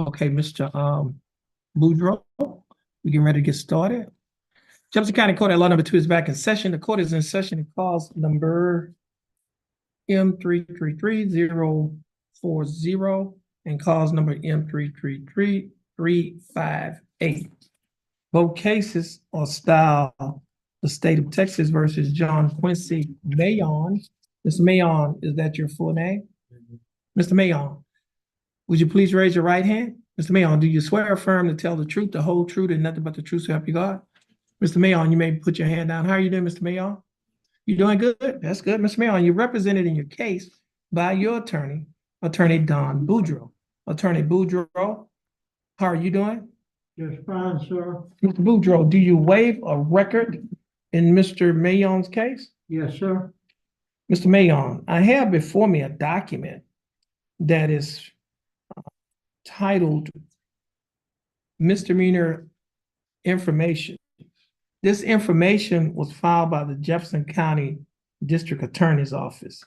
Okay, Mr. Boudreaux, we getting ready to get started. Jefferson County Court at Law number 2 is back in session. The court is in session in cause number M333040 and cause number M333358. Both cases are styled the state of Texas versus John Quincy Mayon. Mr. Mayon, is that your full name? Mr. Mayon, would you please raise your right hand? Mr. Mayon, do you swear or affirm to tell the truth, the whole truth, and nothing but the truth so help you God? Mr. Mayon, you may put your hand down. How are you doing, Mr. Mayon? You doing good? That's good, Mr. Mayon. You're represented in your case by your attorney, Attorney Don Boudreaux. Attorney Boudreaux, how are you doing? Just fine, sir. Mr. Boudreaux, do you waive a record in Mr. Mayon's case? Yes, sir. Mr. Mayon, I have before me a document that is titled Misdemeanor Information. This information was filed by the Jefferson County District Attorney's Office.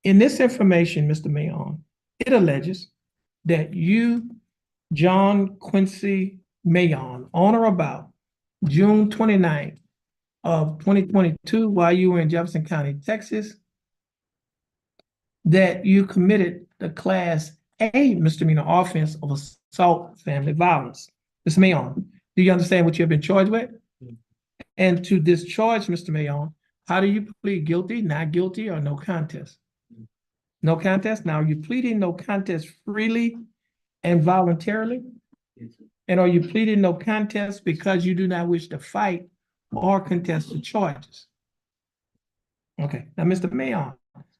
In this information, Mr. Mayon, it alleges that you, John Quincy Mayon, on or about June 29th of 2022, while you were in Jefferson County, Texas, that you committed the Class A misdemeanor offense of assault family violence. Mr. Mayon, do you understand what you have been charged with? And to discharge, Mr. Mayon, how do you plead guilty, not guilty, or no contest? No contest? Now, are you pleading no contest freely and voluntarily? And are you pleading no contest because you do not wish to fight or contest the charges? Okay, now, Mr. Mayon,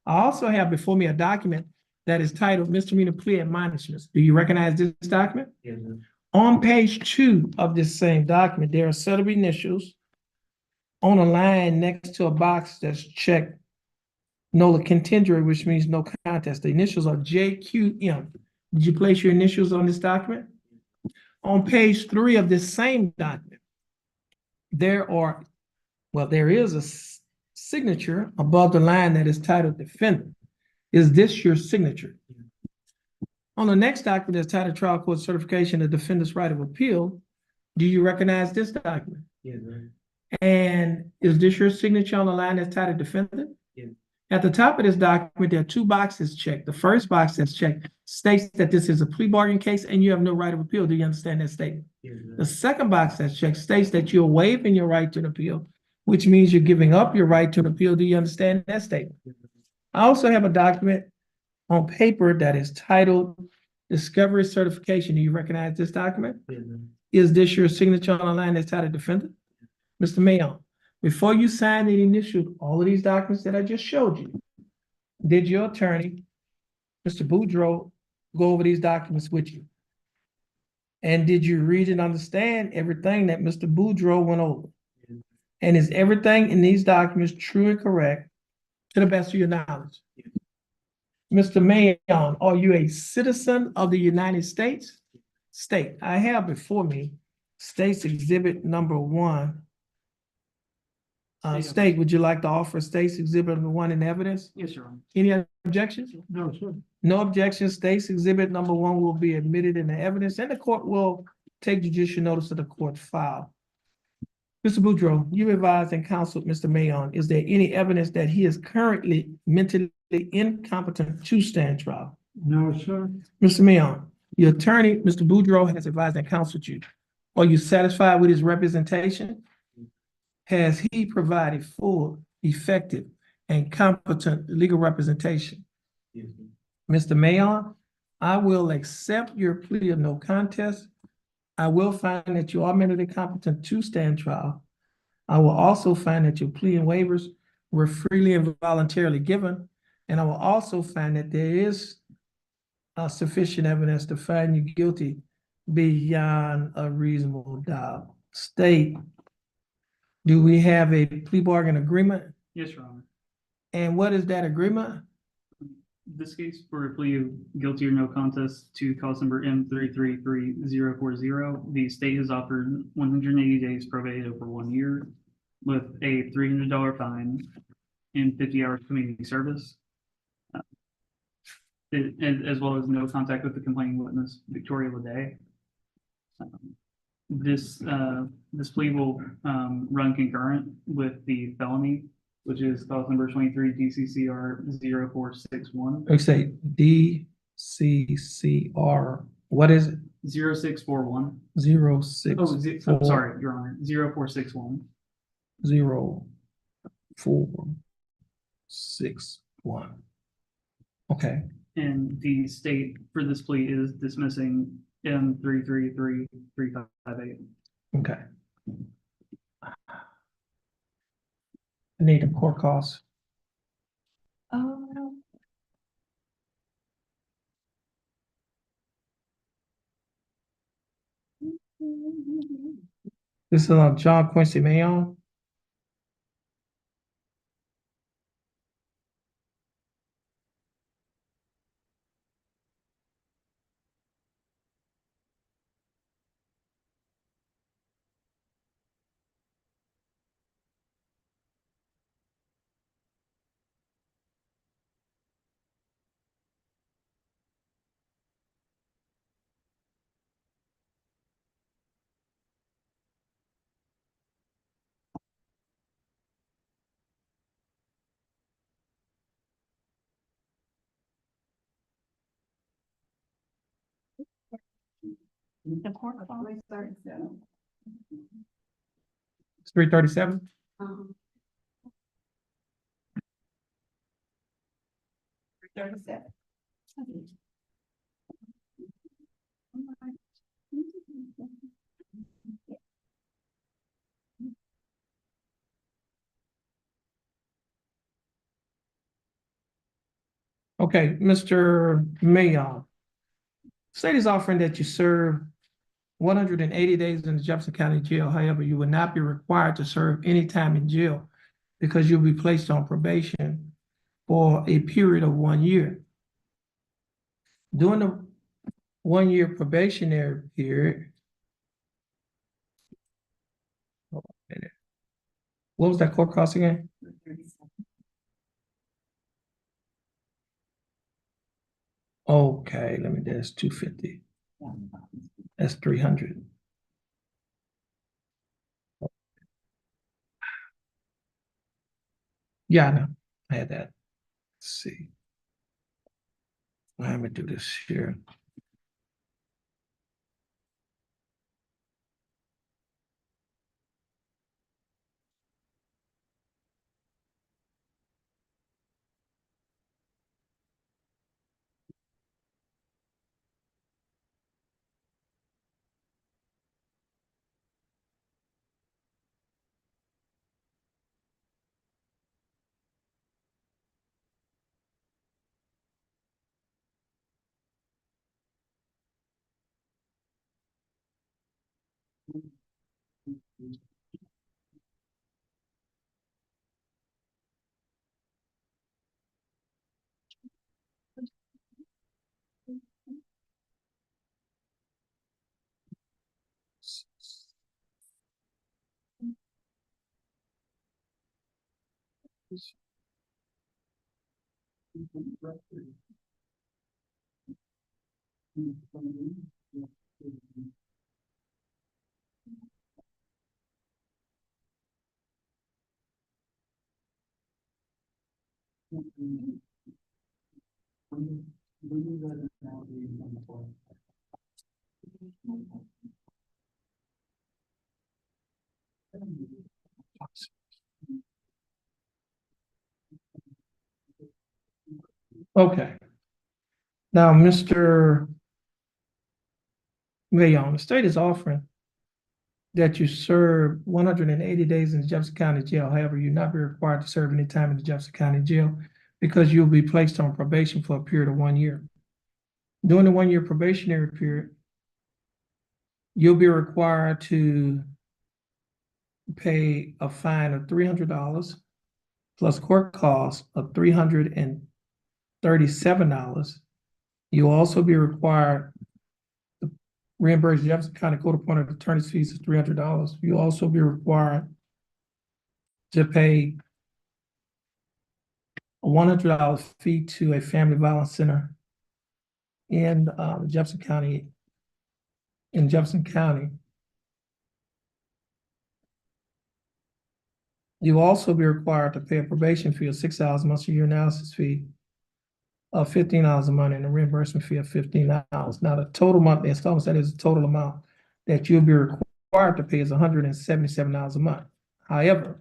I also have before me a document that is titled Misdemeanor Plea Admonishments. Do you recognize this document? Yes, sir. On page 2 of this same document, there are a set of initials on a line next to a box that's checked nola contingere, which means no contest. The initials are JQM. Did you place your initials on this document? On page 3 of this same document, there is a signature above the line that is titled defendant. Is this your signature? On the next document that's titled Trial Court Certification of Defendant's Right of Appeal, do you recognize this document? Yes, sir. And is this your signature on the line that's titled defendant? Yes. At the top of this document, there are 2 boxes checked. The first box that's checked states that this is a plea bargain case and you have no right of appeal. Do you understand that statement? Yes, sir. The second box that's checked states that you're waiving your right to an appeal, which means you're giving up your right to an appeal. Do you understand that statement? Yes, sir. I also have a document on paper that is titled Discovery Certification. Do you recognize this document? Yes, sir. Is this your signature on the line that's titled defendant? Mr. Mayon, before you signed and initialed all of these documents that I just showed you, did your attorney, Mr. Boudreaux, go over these documents with you? And did you read and understand everything that Mr. Boudreaux went over? Yes. And is everything in these documents true and correct to the best of your knowledge? Yes. Mr. Mayon, are you a citizen of the United States? State. I have before me State's Exhibit number 1. State, would you like to offer State's Exhibit number 1 in evidence? Yes, Your Honor. Any objections? No, sir. No objections. State's Exhibit number 1 will be admitted in the evidence, and the court will take judicial notice of the court file. Mr. Boudreaux, you advised and counseled Mr. Mayon. Is there any evidence that he is currently mentally incompetent to stand trial? No, sir. Mr. Mayon, your attorney, Mr. Boudreaux, has advised and counseled you. Are you satisfied with his representation? Has he provided full, effective, and competent legal representation? Yes, sir. Mr. Mayon, I will accept your plea of no contest. I will find that you are mentally competent to stand trial. I will also find that your plea and waivers were freely and voluntarily given. And I will also find that there is sufficient evidence to find you guilty beyond a reasonable doubt. State, do we have a plea bargain agreement? Yes, Your Honor. And what is that agreement? This case for a plea of guilty or no contest to cause number M333040, the state has offered 180 days probate over 1 year with a $300 fine and 50 hours community service. as well as no contact with the complaining witness, Victoria Leday. This plea will run concurrent with the felony, which is clause number 23 DCCR 0461. Like say DCCR, what is it? 0641. Zero six Oh, I'm four sorry, Your Honor, 0461. 0461. Okay, And the state for this plea is dismissing M333358. okay. I need a court cost. This is John Quincy Mayon. The court call. It's 337. Okay, Mr. Mayon. State is offering that you serve 180 days in the Jefferson County Jail. However, you will not be required to serve any time in jail because you'll be placed on probation for a period of 1 year. During the 1 year probationary period, hold on a minute. What was that court cost again? Okay, that's 250. That's 300. Yeah, I know. I had that. Let's see. Let me do this here. Okay. Now, Mr. Mayon, the state is offering that you serve 180 days in the Jefferson County Jail. However, you'll not be required to serve any time in the Jefferson County Jail because you'll be placed on probation for a period of 1 year. During the 1 year probationary period, you'll be required to pay a fine of $300 plus court costs of $337. You'll also be required to reimburse Jefferson County Court appointed attorney's fees of $300. You'll also be required to pay a $100 fee to a family violence center in Jefferson County. In Jefferson County. You will also be required to pay a probation fee of $6 a month, a year analysis fee of $15 a month, and a reimbursement fee of $15. Now, the total monthly installments, that is the total amount that you'll be required to pay is $177 a month. However,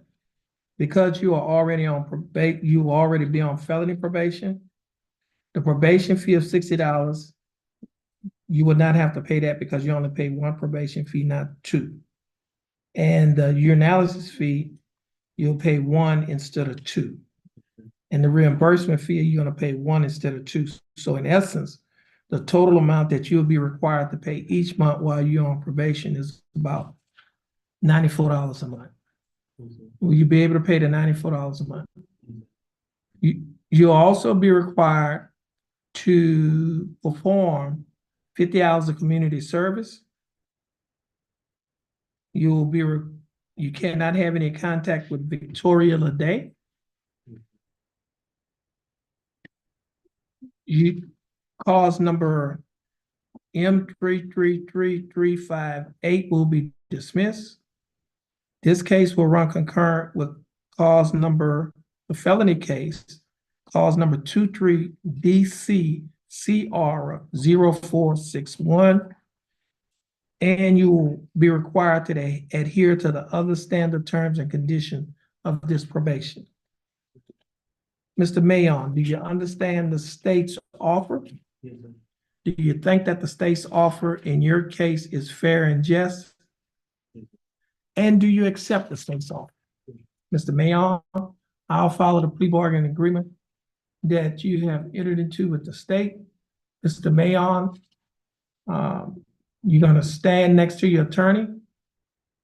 because you are already on probation, you will already be on felony probation, the probation fee of $60, you would not have to pay that because you only pay one probation fee, not two. And the urinalysis fee, you'll pay one instead of two. And the reimbursement fee, you're gonna pay one instead of two. So in essence, the total amount that you'll be required to pay each month while you're on probation is about $94 a month. Will you be able to pay the $94 a month? You'll also be required to perform 50 hours of community service. You cannot have any contact with Victoria Lede. Cause number M333358 will be dismissed. This case will run concurrent with cause number, the felony case, cause number 23DCCR0461. And you will be required to adhere to the other standard terms and conditions of this probation. Mr. Mayon, do you understand the state's offer? Yes, sir. Do you think that the state's offer in your case is fair and just? And do you accept the state's offer? Mr. Mayon, I'll follow the plea bargaining agreement that you have entered into with the state. Mr. Mayon, you're gonna stand next to your attorney,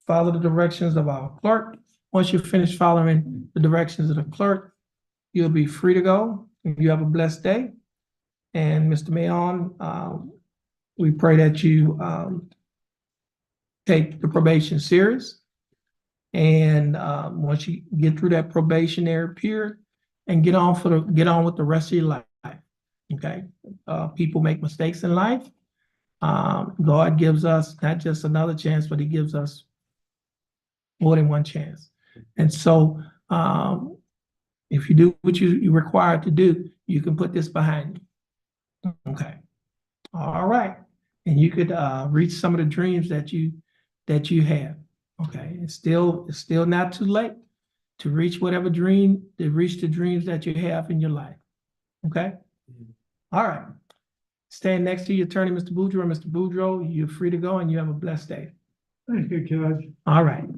follow the directions of our clerk. Once you finish following the directions of the clerk, you'll be free to go. You have a blessed day. And Mr. Mayon, we pray that you take the probation serious. And once you get through that probationary period and get on with the rest of your life. Okay. People make mistakes in life. God gives us not just another chance, but he gives us more than one chance. And so if you do what you're required to do, you can put this behind you. Okay. All right. And you could reach some of the dreams that you have. Okay. It's still not too late to reach whatever dream, to reach the dreams that you have in your life. Okay. All right. Stand next to your attorney, Mr. Boudreaux. Mr. Boudreaux, you're free to go and you have a blessed day. Thank you, Judge. All right.